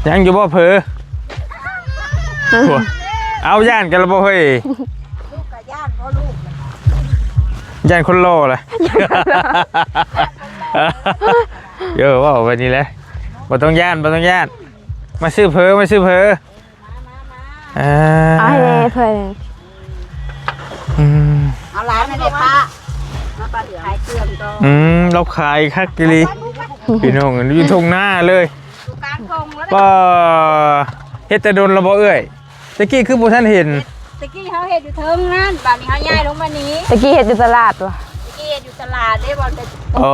ยังอยู่บ่เผลอเอาย่านกันแล้วบ่เฮ้ยลูกกับย่านเพราะลูกย่านคนโลเลยเยอะว่าวันนี้แหละบ่ต้องย่านมาซื้อเผลอเอาให้เพื่อนเอาร้านในเด็กป้ามาปลาขายเครื่องก็เราขายคักกิลีพี่น้องอยู่ทงหน้าเลยกลางทงแล้วก็เฮ็ดแต่โดนระบ่เอ้ยตะกี้คือบ่ท่านเห็นตะกี้เขาเฮ็ดอยู่เทิงนั่นบ้านนี้เขาย้ายลงมานี้ตะกี้เฮ็ดอยู่ตลาดวะตะกี้เฮ็ดอยู่ตลาดได้บอลเป็นโอ้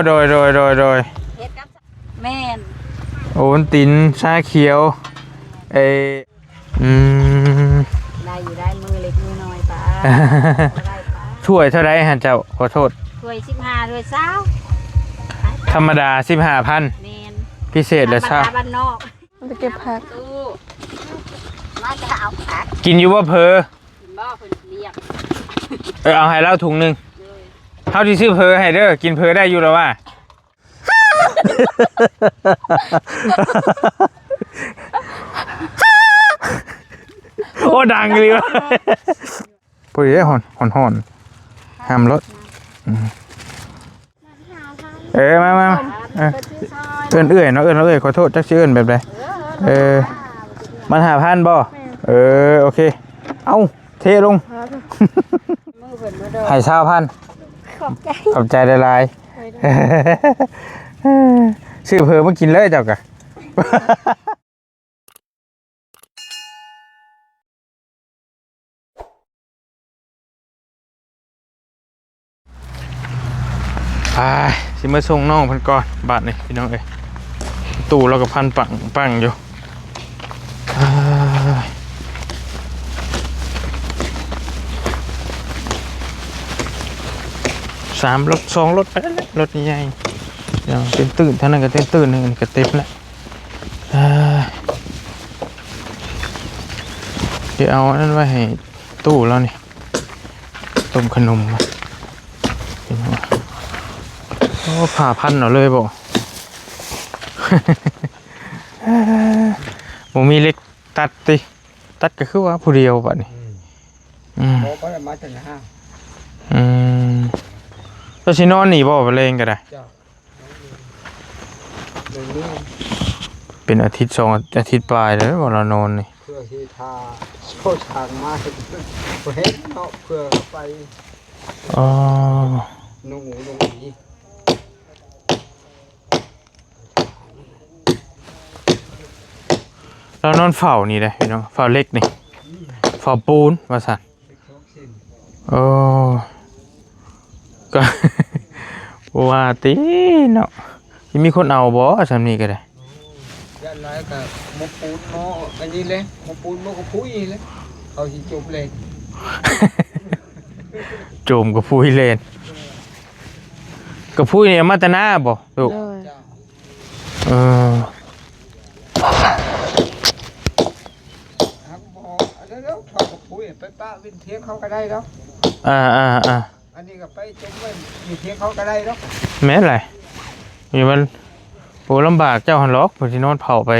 โดยเฮ็ดกับแม่นโอวัลตินชาเขียวได้อยู่ได้มือเล็กมือน้อยป้าถ้วยเท่าไรฮะเจ้าขอโทษถ้วย15ถ้วย20ธรรมดา 15,000 แม่นพิเศษแล้วซะบ้านนอกไปเก็บผักมาจะเอาผักกินอยู่บ่เพอบ่เพิ่นเรียกเอาให้เราถุงนึงเฮาสิซื้อเพอให้เด้อกินเพอได้อยู่แล้วว่าโอ้ดังเลยวะปุ๋ยหอนห้ามรถมาเอื้อนเนาะเอื้อนขอโทษจักชื่อเอื้อนแบบใดมัน5,000บ่โอเคเอาเทลงให้20,000ขอบใจหลายๆซื้อเพิ่มมากินเลยเจ้ากะสิมาส่งน้องเพิ่นก่อนบาทนี่พี่น้องตู้เราก็พันปังอยู่3 รถ 2 รถไปแล้วรถใหญ่อย่างตื่นท่านั้นก็ตื่นนึงก็เต็มแล้วเดี๋ยวเอาอันนั้นไว้ให้ตู้แล้วนี่ต้มขนมโอ้ผ่าพันเอาเลยบ่ผมมีเล็กตัดก็คือว่าผู้เดียวบัดนี้ก็ได้มาจากห้างตัวชินอนหนีบ่ไปเล่นก็ได้เป็นอาทิตย์2 อาทิตย์ปลายเลยบ่เรานอนนี่เพื่อที่ทาโชว์ทางมาเห็นเนาะเพื่อไปนุ่งหมูนุ่งหมีเรานอนเฝ้านี่เลยพี่น้องเฝ้าเล็กนี่เฝ้าปูนว่าสั่นก็ว่าตีเนาะยังมีคนเอาบ่สำนี้ก็ได้ยันไรกับมะปูนเนาะอันนี้เลยมะปูนมะกระพุ้ยเลยเขาสิจบเลยโจมกับพุ้ยเลนกับพุ้ยเนี่ยมาตนาบ่ลูกแล้วถอดกระพุ้ยไปป้าวินเทียงเขาก็ได้แล้วอันนี้ก็ไปจมไว้วินเทียงเขาก็ได้แล้วแม่นไรอยู่มันโหลำบากเจ้าหันล็อกพอที่นอนเผาไป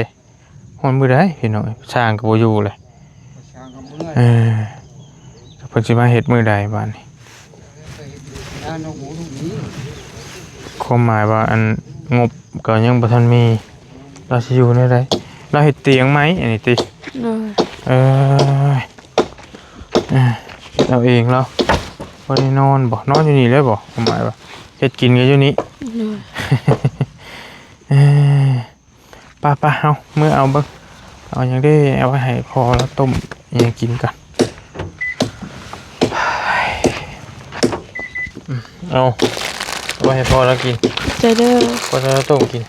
หอนมือได้พี่น้อยช่างกับโบยูเลยพอจะมาเห็ดมือใดบ้านนี้ความหมายว่าอันงบก็ยังบ่ทันมีเราจะอยู่ในใดเราเห็ดเตียงไหมอันนี้ติเราเองเราพอได้นอนบ่นอนอยู่นี่เลยบ่ความหมายว่าเห็ดกินกันอยู่นี่ป้าเอาเมื่อเอาบ้างเอาอย่างได้เอาไว้ให้พอแล้วต้มยังกินกันเอาไว้ให้พอแล้วกินใจเด้อพอแล้วต้มกิน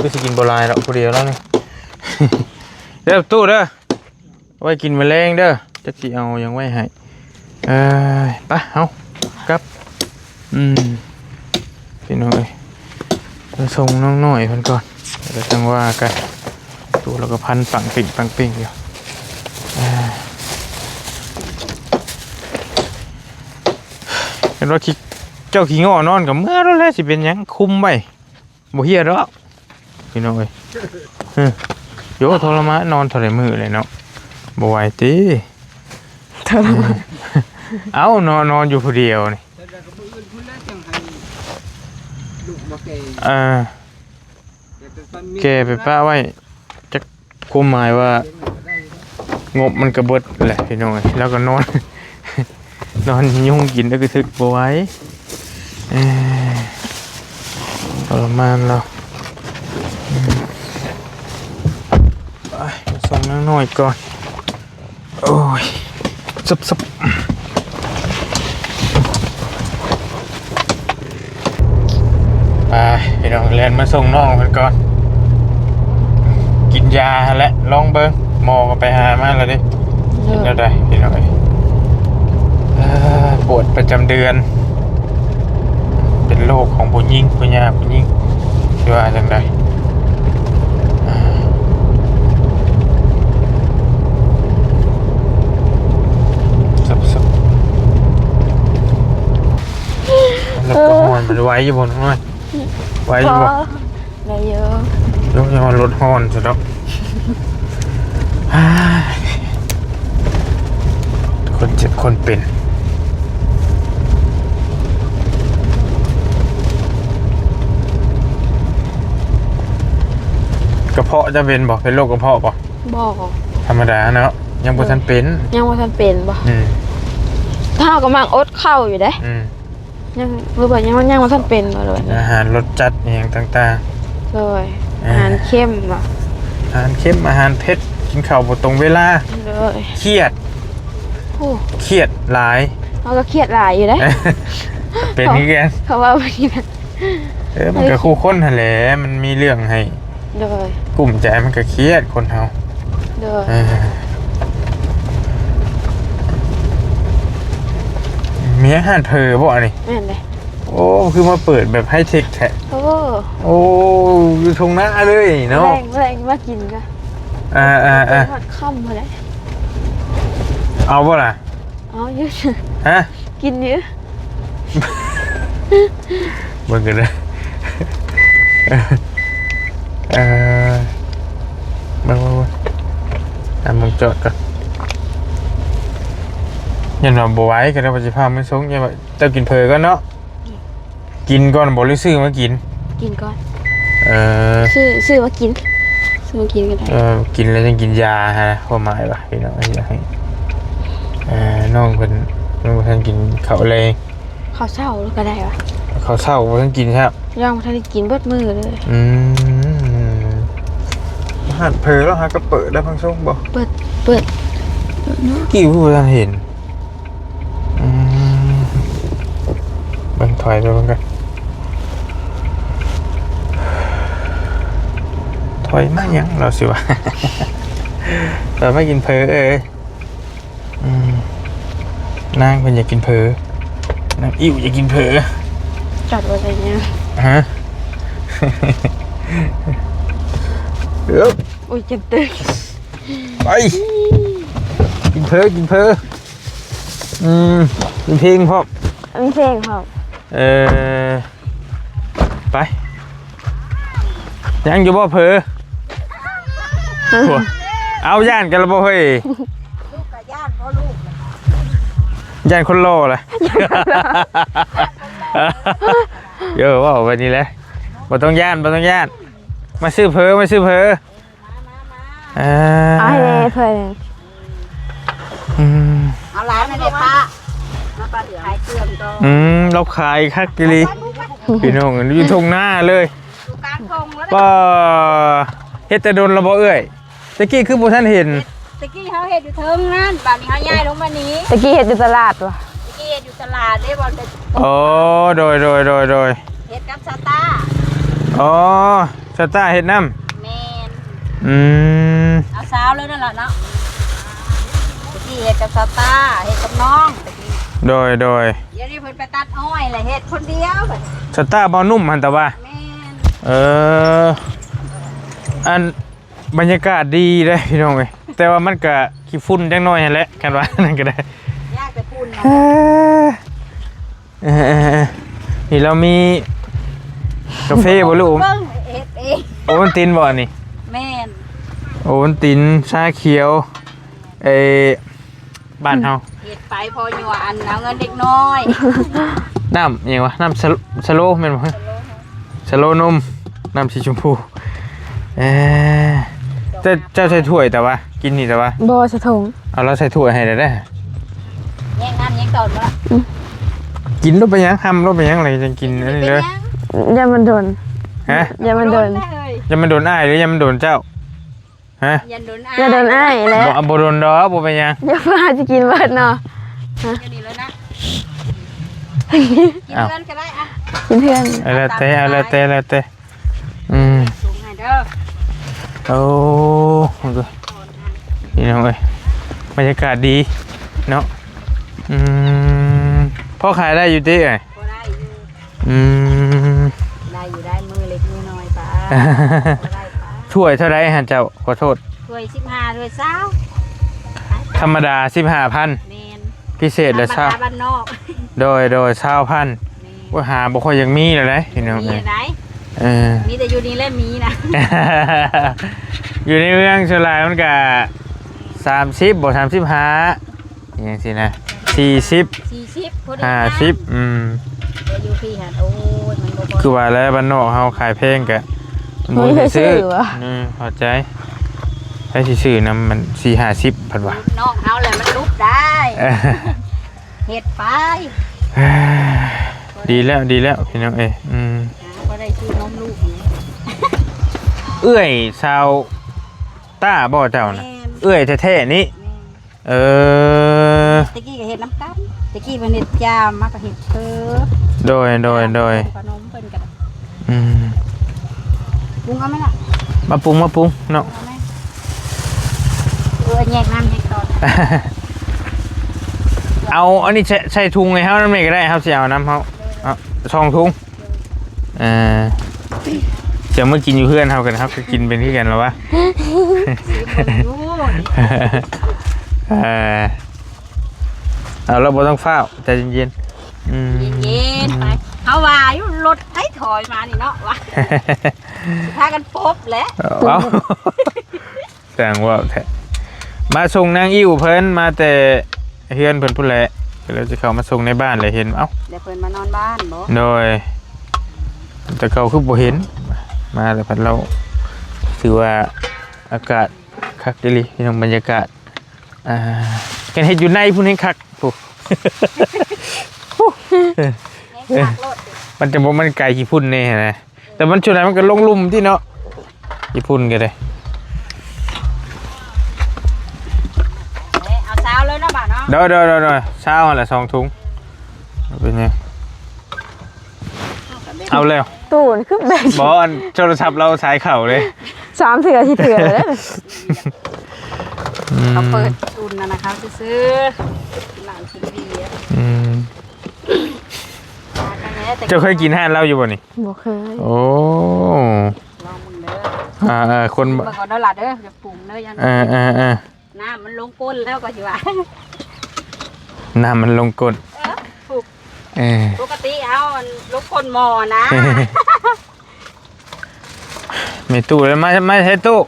ก็จะกินโบราณแล้วคนเดียวแล้วนี่เด้อตู้เด้อไว้กินแมลงเด้อจะจีเอายังไว้ให้ป้าเอาครับพี่น้องเอ้ยจะส่งน้องหน่อยเพิ่นก่อนเดี๋ยวจังว่ากันตัวเราก็พันปังปิ่งอยู่เห็นว่าเจ้าขี้งอนอนกับเมื่อแล้วสิเป็นยังคุมไปบ่เฮียแล้วพี่น้องเอ้ย โยทรมานนอนเท่าไหร่มือเลยเนาะบ่ไหวติเอ้านอนอยู่ผู้เดียวนี่ แต่ก็มืออื่นพุ่นแล้วจังให้ลูกมาแก่ แกไปป้าไว้จะคุมหมายว่างบมันกระเบิดแหละพี่น้องแล้วก็นอน นอนยุ่งกินแล้วก็ทึกบ่ไหวทรมานเราไปส่งน้อยก่อนโอ้ยซับไปพี่น้องเรียนมาส่งน้องเพิ่นก่อนกินยาและลองเบิ่งหมอก็ไปหามาแล้วดิกินแล้วได้พี่น้องปวดประจำเดือนเป็นโรคของผู้หญิงผู้หญิงที่ว่าจังไดซับแล้วก็หอนมันไว้อยู่บนน้อยไว้อยู่บ่ ได้เยอะ ยกยอรถฮอนสุดแล้วคนเจ็บคนเป็นกระเพาะจะเป็นบ่เป็นโรคกระเพาะบ่ บอก ธรรมดาเนาะยังบ่ทันเป็น ยังว่าท่านเป็นบ่ อืม ถ้าเรากำลังอดเข้าอยู่เด้ อืม ยังหรือว่ายังว่าท่านเป็นบ่เลย อาหารรสจัดอหย่างต่าง เลยอาหารเข้มบ่ ๆอาหารเค็มอาหารเผ็ดกินข้าวบ่ตรงเวลา เลย เครียด โอ้ เครียดหลาย เราก็เครียดหลายอยู่เด้ เป็นนี่แกน เขาว่าวันนี้นะ มันก็คู่คนหั่นแหละมันมีเรื่องให้ เลย กลุ่มใจมันก็เครียดคนเฮา เลย มีอาหารเพอบ่นี่ แม่นเลย โอ้คือมาเปิดแบบไฮเทคแท้ โอ้ โอ้อยู่ตรงหน้าเลยเนาะ แรงมากินก็ ทอดค่ำมาเลย เอาบ่ล่ะ เอาเยอะ ฮะ กินเยอะ เบิ่งกันเลยมาตามมึงจอดก่อนยันว่าบ่ไหวก็ได้ว่าสิพามันส่งอย่าว่าเจ้ากินเพอก่อนเนาะกินก่อนบ่หรือซื้อมากิน กินก่อน เออ ซื้อมากินซื้อมากินกันได้ กินแล้วยังกินยาฮะความหมายป่ะพี่น้องอยากให้น้องเพิ่นท่านกินข้าวแรง ข้าวเช้าแล้วก็ได้ปะ ข้าวเช้าบ่ท่านกินครับ ย่างท่านได้กินเบิดมือเลย หัดเพลแล้วฮะก็เปิดได้พังช่วงบ่ เปิด กี่ผู้ท่านเห็นบังถอยไปบังกันถอยมากยังเราสิวะ แต่ไม่กินเพอนางเพิ่นอยากกินเพอนางอิ่วอยากกินเพอ จัดไว้อะไรเงี้ย ฮะ อุ้ยเจ็บตึก ไปกินเพกินเพกินเพลงพ่อ มีเพลงครับ ไปยังอยู่บ่เพเอาย่านกันแล้วบ่เฮ้ย ลูกกับย่านเพราะลูก ย่านคนโลเลยเยอะว่าวันนี้แหละบ่ต้องย่านมาซื้อเพมาซื้อเพเอาให้เพลิน เอาร้านในป้ามาป้าขายเครื่องก็ เราขายคักกิลีพี่น้องอยู่ตรงหน้าเลย อยู่กลางทงแล้ว ป้าเฮ็ดแต่โดนระบ่เอ้ยตะกี้คือบ่ท่านเห็น ตะกี้เขาเห็ดอยู่เทิงนั่นป่านนี้เขาย้ายลงมานี้ ตะกี้เห็ดอยู่ตลาดวะ ตะกี้เห็ดอยู่ตลาดได้บอลเด็ด โอ้โดย เห็ดกับซาตา อ๋อสตาร์เฮ็ดน้ำ แมน เอาสาวเลยนั่นแหละเนาะตะกี้เห็ดกับซาตาเห็ดกับน้องตะกี้ โดย เดี๋ยวนี้เพิ่นไปตัดอ้อยเลยเห็ดคนเดียวแบบ สตาร์บ่นุ่มหันแต่ว่า แมน อันบรรยากาศดีเลยพี่น้องเอ้ยแต่ว่ามันก็ขี้ฝุ่นจังน้อยหั่นแหละกันว่านั่นก็ได้ ยากแต่พูดนะ นี่เรามีกาแฟบ่ลูก เบิ่งเห็ดเอง โอวัลตินบ่นี่ แมน โ โอวัลตินชาเขียวบ้านเฮา เฮ็ดไปพออยู่อันเอาเงินเด็กน้อย น้ำอิหยังวะน้ำสโลแม่นบ่สโลนมน้ำสีชมพูเจ้าใส่ถ้วยแต่ว่ากินนี่แต่ว่า บ่สะทง เอาแล้วใส่ถ้วยให้ได้ แย่งงานแย่งตอนบ่ล่ะ กินรถไปยังทำรถไปยังอะไรจังกินอันนี้เลย อย่ามันโดน ฮะ อย่ามันโดน อย่ามันโดนอ้ายหรืออย่ามันโดนเจ้าฮะ ยันโดนอ้าย อย่าโดนอ้ายแล้ว บ่โดนดอกบ่ไปยัง อย่าพาจะกินเบิดเนาะ ก็ดีแล้วนะกินเงินก็ได้อ่ะ กินเพื่อน เอาละแต่สูงให้เด้อ โอ้นี่น้องเอ้ยบรรยากาศดีเนาะพ่อขายได้อยู่ดิไง บ่ได้อยู่ ได้ ได้มือเล็กมือน้อยป้าบ่ได้ป้า ถ้วยเท่าไรฮะเจ้าขอโทษ ถ้วย15ถ้วย20 ธรรมดา 15,000 แม่น พิเศษและ ธรรมดาบ้านนอก โดย20,000ว่าหาบ่ค่อยยังมีแล้วนะพี่น้อง มี เอ้ย ไหน มีแต่อยู่นี่แหละมีนะ อยู่ในเมืองชลายมันก็30บ่35อย่างสินะ40 พอดี 50 เดี๋ยวอยู่พี่หันโอ้ยมันบ่พอ คือว่าแล้วบ้านนอกเฮาขายเพลงก็บ่ได้ซื้อเข้าใจให้สิซื้อนำมัน4-50พันว่า นอกเฮาแหละมันลุกได้ เฮ็ดไป ดีแล้วพี่น้องเอ้ยบ่ได้ซื้อนมลูกนี่ เอื้อยชาวต้าบ่เจ้านะเอื้อยแท้ๆนี่เออ ตะกี้ก็เฮ็ดน้ำกันตะกี้เพิ่นเฮ็ดจามมาก็เฮ็ดเพ้อ โดยขนมเพิ่นก็ได้ ปรุงเอาไหมล่ะ มาปรุงเนาะ เอาไหมแยกน้ำแยกตอน เอาอันนี้ใส่ถุงให้เฮานำนี่ก็ได้ครับสิเอาน้ำเฮาเอา2ถุงจะมากินอยู่เพื่อนเฮากันครับจะกินเป็นที่กันแล้ววะ เอาเราบ่ต้องเฝ้าใจเย็นเย็นๆไปเฮาว่าอยู่รถไถถอยมานี่เนาะว่าพากันปบแหละ เอาแสดงว่าแท้มาส่งนางอิ่วเพิ่นมาแต่เฮือนเพิ่นพุ่นแหละเราจะเข้ามาส่งในบ้านเลยเห็นเอ้า เดี๋ยวเพิ่นมานอนบ้านบ่ โดยแต่เขาคือบ่เห็นมาแต่พัดเราถือว่าอากาศคักดีหลีพี่น้องบรรยากาศกันเฮ็ดอยู่ในพุ่นให้คักผู้ มันจะบ่มันไกลขี้พุ่นแน่นะแต่มันช่วงนั้นมันก็ลงลุ่มที่เนาะขี้พุ่นก็ได้ เอาเช้าเลยนะบ่าเนาะ เด้อเช้าหั่นแหละ2ถุงเป็นไงเอาแล้ว ตู้นคือแบก บ่อันโทรศัพท์เราสายเข่าเลย 3เถื่อที่เถื่อเลย เขาเปิดอุ่นนะคะซื้อหลานซื้อดีอ่ะ เจ้าเคยกินอาหารเราอยู่บ่นี่ บ่เคย โอ้ ลองมึงเด้อ คน เบิ่งเอาเด้อล่ะเด้อจะปรุงเด้อยันน้ำมันลงก้นแล้วก็สิว่า น้ำมันลงกด ถูก เออ ปกติเอามันลงก้นหม้อนะ มีตู้แล้วมาใช้ตู้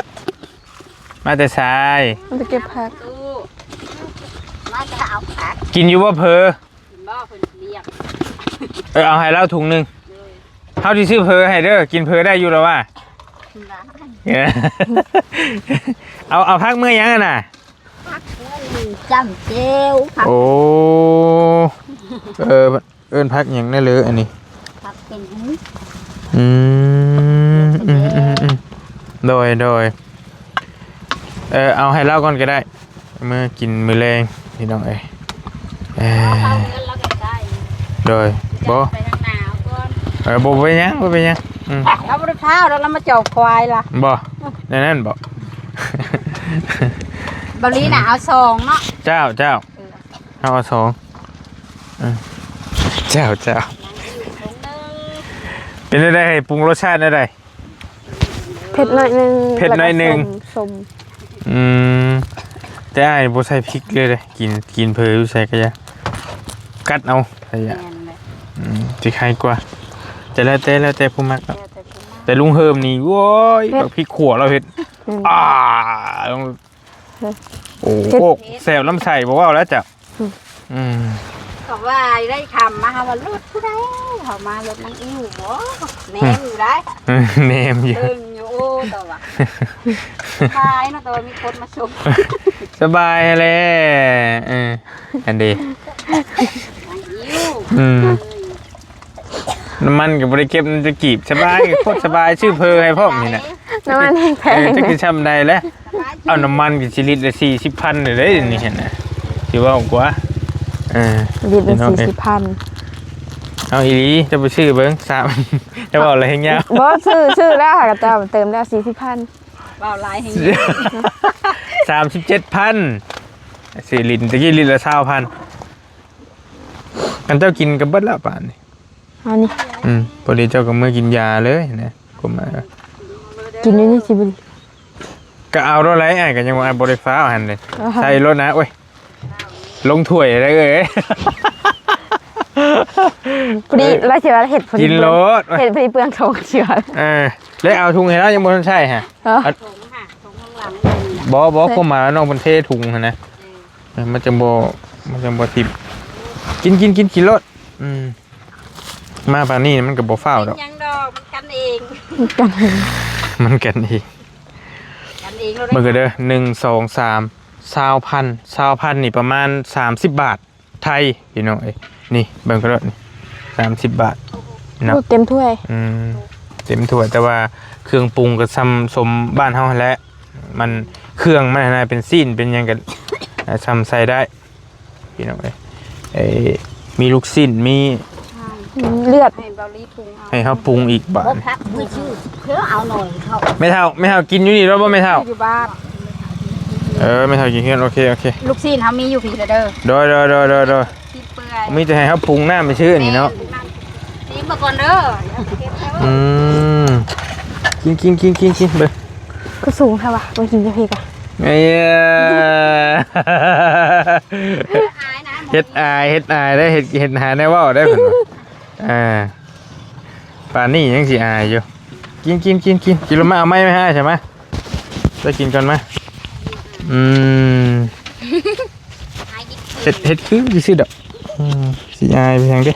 มาแต่ทราย มันไปเก็บผัก ตู้มาจะเอาผัก กินอยู่ว่าเพอ กินบ่เพิ่นเรียก เอาให้เราถุงหนึงเฮาสิซื้อเพอให้เด้อกินเพอได้อยู่แล้วว่า เอาพักเมื่อยังน่ะ จำเจียวผัก โอ้เอิ้นพักหยังได้เลยอันนี้ ผักเป็นหู โดยเอาให้เล่าก่อนก็ได้เมื่อกินมื้อแรงพี่น้องเอ้ย เอาเงินแล้วก็ได้ โดยบ่ ไปทางหนาวก่อน บ่ไปยังเอาบ่ได้เท้าแล้วเรามาเจาะควายล่ะ บ่นั่นบ่ บริน่ะเอาซองเนาะ เจ้าเอาสองเจ้า ถุงนึง เป็นได้ปรุงรสชาติได้ เผ็ดหน่อยนึง เผ็ดหน่อยนึง ส้ม แต่อ้ายบ่ใส่พริกเลยกินเพออยู่ใส่ก็ยังกัดเอาใส่ยะ แม่นเลย สิใครกว่าจะแล้วแต่ผู้มักเนาะแต่ลุงเฮิมนี่โว้ยบักพริกขั่วเราเฮ็ด ต้องโอ้โหแสบลำไส้บอกว่าแล้วจ้ะก็ว่าได้คำมาว่ารถผู้ใดเขามารถนั่งอิ่วบ่แนมอยู่ได้ เนมอยู่ ตึงอยู่ตัวว่ะสบายเนาะตัวมีคนมาชม สบายเลยอันดี นั่งอิ่ว น้ำมันกับบริเก็บมันจะกีบสบายโคตรสบายชื่อเพอให้พ่อมีน่ะ น้ำมันแพง จะกินช่ำใดแล้วเอาน้ำมันกี่ลิตรละ40,000เลยได้นี่เห็นนะถือว่าผมกว่าลิตรละ40,000เอาอีหลีจะไปชื่อเบิ้ง3จะบอกอะไรเงี้ยบ่ชื่อแล้วค่ะกระเจ้าเติมแล้ว40,000เบาลายให้ 37,000 4 ลิตรตะกี้ลิตรละ20,000กันเจ้ากินกับเบิดละป่านนี่เอานี่พอดีเจ้าก็เมื่อกินยาเลยนะกูมากินอยู่นี่สิบุรีก็เอารถไรไอ้กันยังว่าบริฟ้าหันเลยใส่รถนะเว้ยลงถ้วยอะไรเอ้ยพอดีแล้วเชื่อเห็ดพอดีกินรถเห็ดพอดีเปลืองทงเชื่อแล้วเอาถุงให้แล้วยังบนใช่ฮะถุงค่ะถุงข้างหลังบอกเข้ามาน้องบนเทถุงนะมันจะบ่ทิบกินรถมาป่านนี้มันกับบ่ฟ้าวดอกยังดอกมันกันเอง มันกันเองมันก็เด้อ1 2 3 20,000นี่ประมาณ30 บาทไทยพี่น้องนี่เบิ่งก็ได้นี่30 บาทนะเต็มถ้วยเต็มถ้วยแต่ว่าเครื่องปรุงก็ซ้ำสมบ้านเฮาแหละมันเครื่องมันน่ะเป็นซีนเป็นหยังกันซ้ำใส่ได้พี่น้องมีลูกซีนมีเลือดให้เขาปรุงอีกบาทพักมือชื่อเพื่อเอาหน่อยเขาไม่เท่ากินอยู่นี่รถบ่ไม่เท่าอยู่บ้านไม่เท่ากินเพื่อนโอเคลูกซีนเขามีอยู่พี่เด้อโดยมีแต่ให้เขาปรุงหน้าไม่ชื่อนี่เนาะซีมาก่อนเด้อกินเบ้อก็สูงค่ะว่ะมากินจะพี่กันเฮ็ดอายได้เฮ็ดหาได้ว่าได้เพิ่นป่านนี้ยังสิอายอยู่กินแล้วมาเอาไม้ไม่ให้ใช่ไหมจะกินก่อนไหมเฮ็ดคือสิดอกสิอายไปทางเด้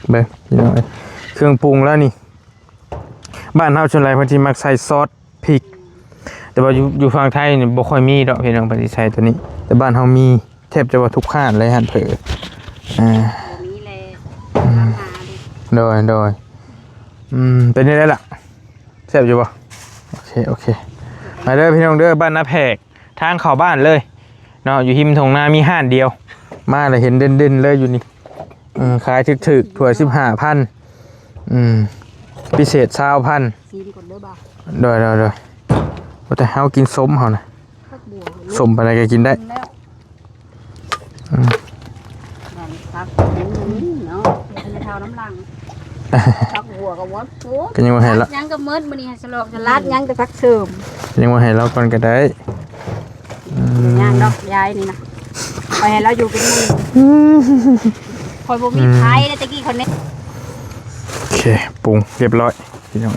เบิ่งพี่น้องเครื่องปรุงแล้วนี่บ้านเฮาชนไรเพิ่นสิมักใส่ซอสพริกแต่ว่าอยู่ฝั่งไทยนี่บ่ค่อยมีดอกพี่น้องเพิ่นสิใส่ตัวนี้แต่บ้านเฮามีแทบจะว่าทุกข้านเลยหั่นเผอนี่แหละโดยเป็นยังไงล่ะแซ่บอยู่ป่ะโอเคมาเด้อพี่น้องเด้อบ้านนาแพกทางเข้าบ้านเลยเนาะอยู่หิมทงนามีห้านเดียวมาเลยเห็นเด่นเลยอยู่นี่ขายถึกๆถั่ว15,000พิเศษ20,000โดยแต่เฮากินส้มเฮานะส้มอะไรก็กินได้เท่าน้ำลังพักหัวกับวัดก็ยังว่าให้ละยังก็มืดมื้อนี้สลอกจะลัดยังจะพักเสริมยังว่าให้เราก่อนก็ได้ยังดอกยายนี่นะไปให้เราอยู่เป็นมือคอยบ่มีไผแล้วตะกี้คนนี้โอเคปรุงเรียบร้อยพี่น้อง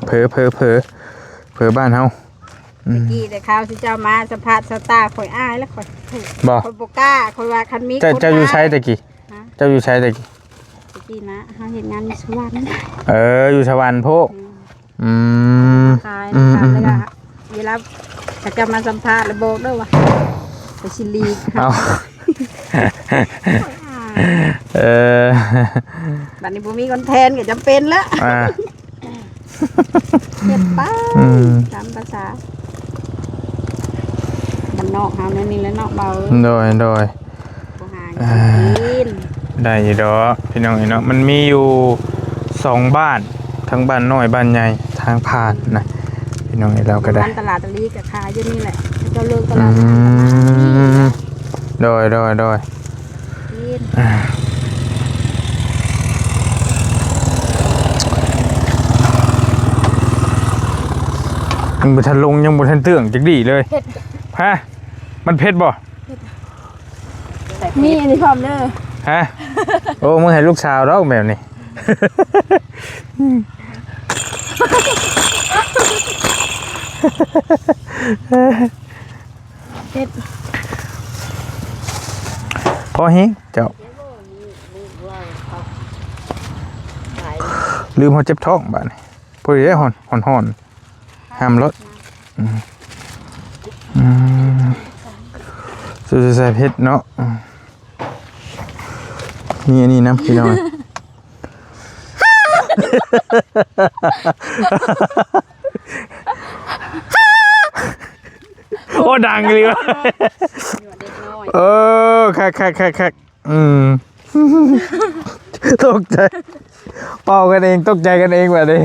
เผลอบ้านเฮากี้แต่ข้าวที่เจ้ามาสัมภาษณ์สตาร์ข่อยอ้ายแล้วข่อยบ่กล้าข่อยว่าคันมีเจ้าอยู่ใช้ตะกี้เจ้าอยู่ใช้ตะกี้นะเฮาเฮ็ดงานอยู่สวรรค์อยู่สวรรค์โพขายแล้วก็เวลาเจ้ามาสัมภาษณ์แล้วบอกเด้อว่าไปสิลีเอาบัดนี้บ่มีคนแทนก็จำเป็นแล้วเก็บป้าตามภาษาบ้านนอกเฮานี่แหละเนาะเบาโดยได้อยู่ดอกพี่น้องเนาะมันมีอยู่2บ้านทั้งบ้านน้อยบ้านใหญ่ทางผ่านนะพี่น้องเราก็ได้ตลาดตะลีกับขายอยู่นี่แหละเจ้าเลิกตลาดโดยยังบ่ทันลงยังบ่ทันเตื่องจักดีเลยฮะมันเผ็ดบ่มีอันนี้พร้อมเด้อฮะโอ้มึงให้ลูกสาวเราแบบนี้ เจ็ด พอเฮงเจ้าลืมหัวเจ็บท้องบ้านนี่พอดีได้หอนห้ามรถสุดใส่เพชรเนาะมีอันนี้น้ำพี่น้องโอ้ดังเลยวะเออคักตกใจเป่ากันเองตกใจกันเองแบบนี้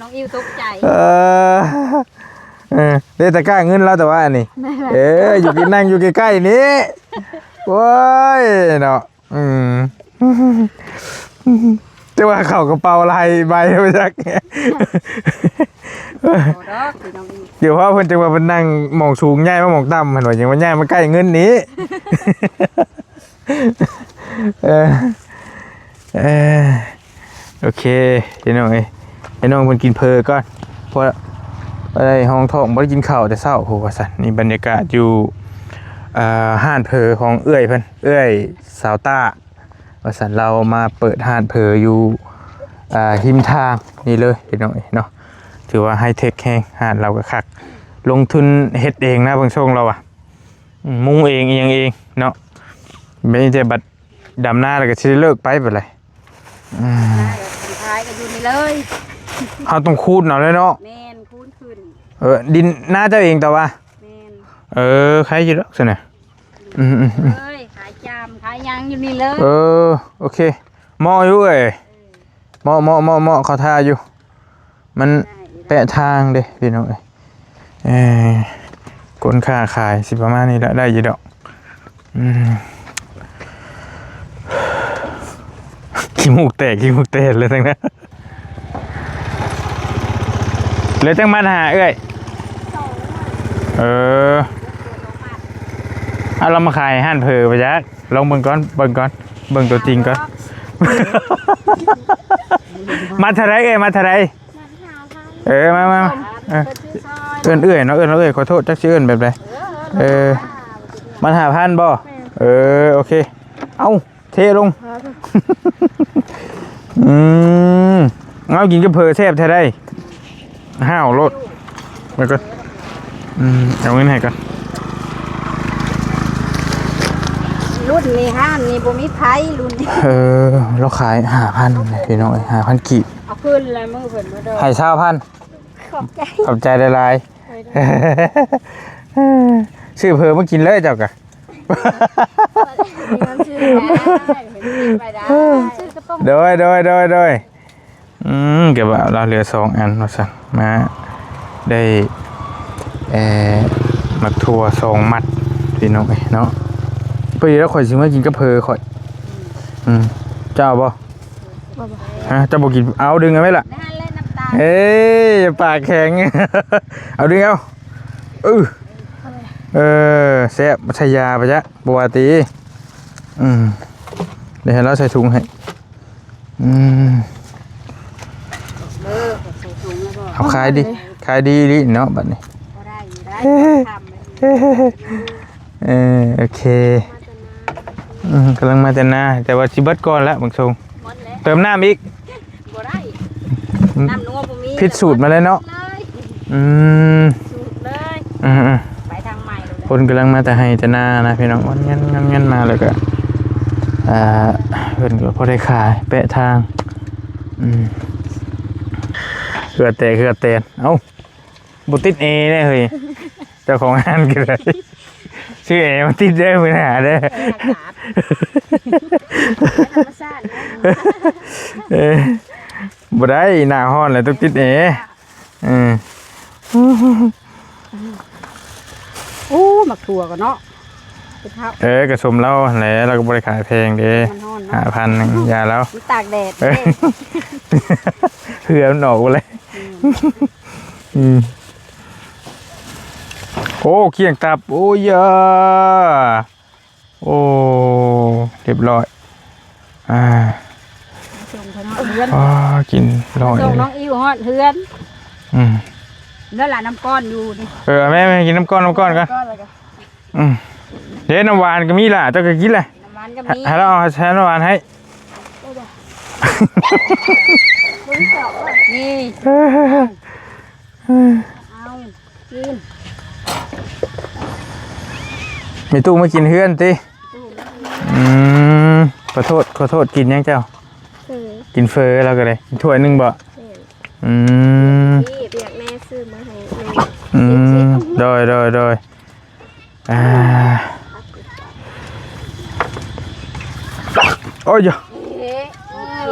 น้องอิวตกใจ เดี๋ยวตะกร้าเงินแล้วแต่ว่าอันนี้อยู่กินนั่งอยู่ใกล้ๆนี้โว้ยเนาะแต่ว่าเข่ากระเป๋าลายใบไปจักเดี๋ยวพ่อเพิ่นจะมาเป็นนั่งมองสูงง่ายมาหมองต่ำมันว่าอย่างว่าง่ายมาใกล้เงินนี้โอเคเดี๋ยวน้องเพิ่นกินเพลก่อนเพราะอะไรห้องท้องบ่ได้กินข้าวแต่เช้าโหว่าซั่นนี่บรรยากาศอยู่ห้านเพลของเอื้อยเพิ่นเอื้อยสาวต้าว่าซั่นเรามาเปิดห้านเพลอยู่หิมทางนี่เลยพี่น้องเนาะถือว่าไฮเทคแฮงห้านเราก็คักลงทุนเฮ็ดเองนะเบิ่งช่วงเราอ่ะมุงเองเองเนาะไม่ได้บัดดำหน้าแล้วก็สิได้เลิกไปเป็นไรท้ายก็อยู่นี่เลย เขาต้องคูดหน่อยเลยเนาะแมนคูนขึ้นดินหน้าเจ้าเองแต่ว่าแมนใครอยู่แล้วสินะเลยขายจามขายยังอยู่นี่เลยโอเคมออยู่มอเขาทาอยู่มันแปะทางเด้พี่น้องกลค่าขายสิประมาณนี้ละได้ยี่ดอกขี้มูกแตกเลยทั้งนั้นเลยจังมันหาเอาเรามาขายห่านเพอไปจักลองเบิ่งก่อนเบิ่งตัวจริงก่อนมาเท่าไรมาเท่าไรมาเอื้อยเนาะเนาะขอโทษจักชื่อแบบไรมันหาพันบ่โอเคเอาเทลงเอากินกับเพอแซ่บเท่าไรห้าวรถไปก่อนเอาเงินให้ก่อนรุ่นนี้ห้านนี่บ่มีไผรุ่นเราขาย5,000พี่น้อง5,000กีบเอาขึ้นเลยมือเพิ่นมาเด้อให้20,000ขอบใจหลายๆชื่อเพอมากินเลยเจ้ากะโดยเก็บเราเหลือ2 อันเราสั่งมาได้มักถั่ว2 มัดพี่น้องเนาะพอดีแล้วข่อยสิมากินกับเพอข่อยเจ้าบ่เจ้าบ่กินเอาดึงเอาไหมล่ะปากแข็งเอาดึงเอาแซ่บมัธยาไปจ้ะบัวตีเดี๋ยวให้เราใส่ถุงให้เอาขายดีเนาะบัดนี้โอเคกำลังมาแต่หน้าแต่ว่าชิบัดก่อนแล้วบางทรงเติมน้ำอีกน้ำนัวบ่มีพิสูจน์มาเลยเนาะสูตรเลยไปทางใหม่เลยคนกำลังมาแต่ให้แต่หน้านะพี่น้องงั้นมาเลยก็เพิ่นก็พอได้ขายแปะทางเหือเตะเอ้าบุติดเอได้เฮ้ยเจ้าของงานกันเลยชื่อเอมันติดได้ไม่หาได้บ่ได้หน้าห้อนเลยต้องติดเอหมักถั่วกันเนาะกระสมเล่าแหละเราก็บริขายเพลงเด้5,000ยาแล้วตากแดดเหือหนอกเลยโอ้เคียงตับโอ้ยโอ้เรียบร้อย เฮือน อ๋อกินลอย ส่งน้องอิวฮอดเฮือน อืม แล้วหลานน้ำก้อนอยู่นี่ แม่กินน้ำก้อนกัน ก้อนอะไรกัน อืมเดี๋ยวน้ำหวานก็มีล่ะเจ้าก็กินแหละ น้ำมันก็มี ให้เราเอาใช้น้ำหวานให้ นี่เอากิน มีตู้มากินเฮือนติอืมขอโทษกินยังเจ้า กินเฟอเราก็เลยถ้วยหนึงบ่อืม พี่เปียกแม่ซื้อมาให้หนึ่ง อืมโดยโอ้ย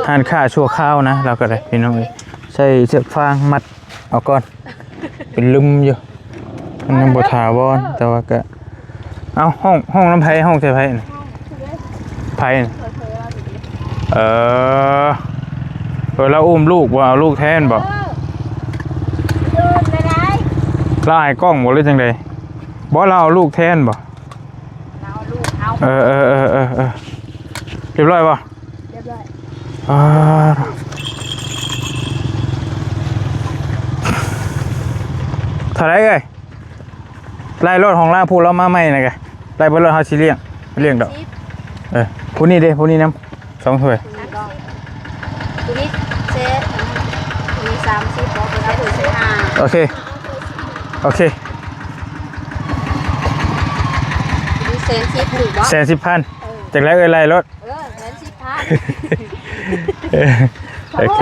ทานข้าชั่วข้าวนะเราก็เลยพี่น้องเอ้ยใส่เสื้อฟางมัดเอาก่อนเป็นลุมอยู่มันยังบ่ถาวรแต่ว่าก็เอาห้องน้ำไผ่ห้องใส่ไผ่น่ะไผ่น่ะเราอุ้มลูกว่าเอาลูกแทนบ่ ยืนไปไหน เราให้กล้องบ่หรือจังไดบ่เราเอาลูกแทนบ่ เราลูกเอา เรียบร้อยป่ะ เรียบร้อย เท่าไรเอ้ยไล่รถของล่าพูดเรามาใหม่นะแกไล่บนรถเฮาสิเลี้ยงดอกผู้นี้เด้ผู้นี้น้ำ2ถ้วย ตัวนี้เซตมี30บอกไปถึง15 โอเค ตัวนี้เซน10ถูกบ่ 110,000จากแล้วเอ้ยไล่รถ เซน10,000 โอเค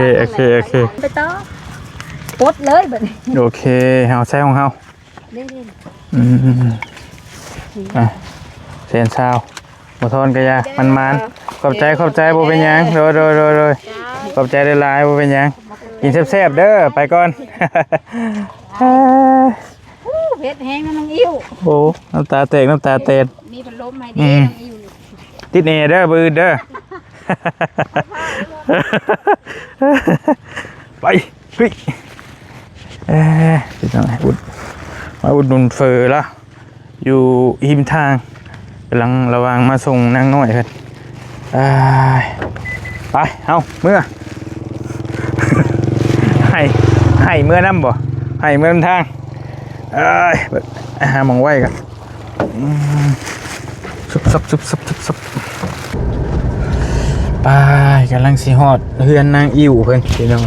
ไปต่อปดเลยแบบนี้ โอเคเฮาใช้ของเฮา นี่ เสียนซาวบ่ทอนกะยามันขอบใจบ่เป็นหยังโดยขอบใจได้หลายบ่เป็นหยังกินแซ่บๆเด้อไปก่อน เผ็ดแห้งนะน้องอิ๋ว โอ้น้ำตาแตกมีพัดลมให้ดีน้องอิ๋ว ติดเนเด้อบืนเด้อ ไปเฮ้ยพี่น้องมาอุดหนุนเฟอละอยู่หิมทางกำลังระวังมาส่งนางน้อยกันไปเอาเมื่อ ให้เมื่อน้ำบ่ให้เมื่อน้ำทางหาหมองไว้กันซับไปกำลังสีฮอดเฮือนนางอิ่วเพิ่นพี่น้อง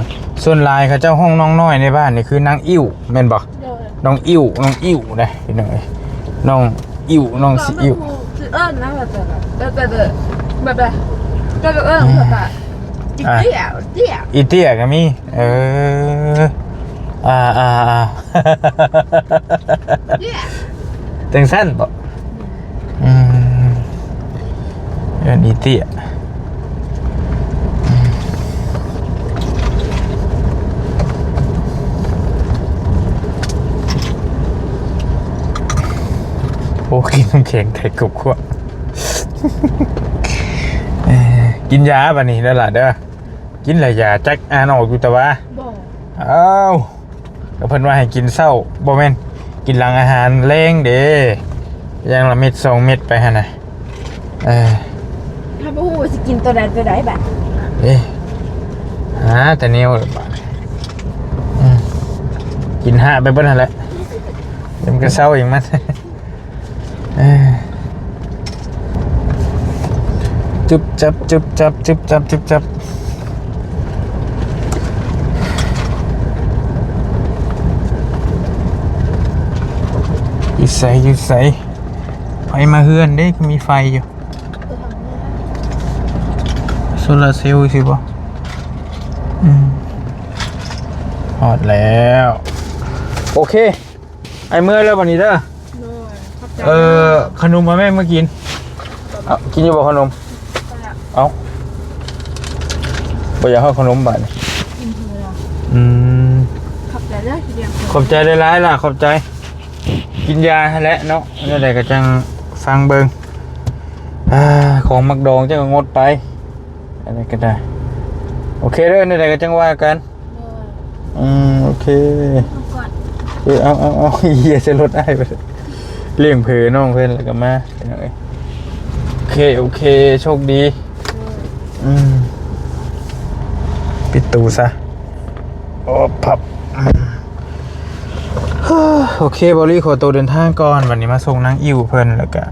ส่วนลายเขาเจ้าห้องน้องน้อยในบ้านนี่คือนางอิ่วแม่นบ่น้องอิ่วได้พี่น้องน้องอิ่วน้องสิอิ่ว นะแบบอีเตี้ยก็มีจังสั้นบ่อีเตี้ยโอ้กินน้ำแข็งไข่กบขั้วกินยาป่ะนี่นั่นแหละเด้อกินอะไรยาแจ็คอ่านออกอยู่แต่ว่าอ้าวก็เพิ่นว่าให้กินเศร้าบ่แม่นกินหลังอาหารแรงเด้อย่างละเม็ด2 เม็ดไปหั่นน่ะถ้าพูดจะกินตัวใดแบบ แต่แนวบาดกิน5ไปเบิดหั่นแหละเดี๋ยวมันก็เศร้าอีกมันจุบจับอยู่ใส่ไฟมาเฮือนเด้ก็มีไฟอยู่โซลาร์เซลล์สิบ่หอดแล้วโอเคไอเมื่อแล้ววันนี้เด้อขนมมาแม่เมื่อกินกินอยู่บ่ขนมเอาบ่อยากให้ขนมบาดนี่ขอบใจเด้อทีเดียว ขอบใจหลายๆล่ะขอบใจกินยาให้แล้วเนาะนี่แหละก็จังฟังเบิ่งของมักดองจังงดไปอะไรก็ได้โอเคเด้อนี่แหละก็จังว่ากันโอเคเอาเหี้ยจะลดได้ไปเลี้ยงเผลน้องเพิ่นแล้วก็มาโอเคโชคดี ปิดตูซะโอ้พับโอเคบอลี่ขอตัวเดินทางก่อนวันนี้มาส่งนางอิ๋วเพิ่นแล้วก็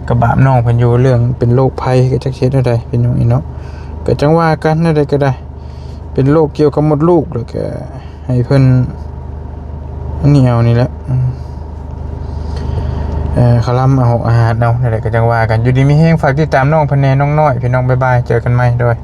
กระบะน้องเพิ่นอยู่เรื่องเป็นโรคภัยก็จักเฮ็ดได้เป็นน้องอีเนาะก็จังว่ากันได้ก็ได้เป็นโรคเกี่ยวกับมดลูกแล้วก็ให้เพิ่นอันนี้เอานี่แหละคลำเอาอาหารเอานั่นแหละก็จังว่ากันอยู่ดีมีแฮงฝากติดตามน้องเพิ่นแน่น้องน้อยพี่น้องบ๊ายบายเจอกันใหม่ด้วย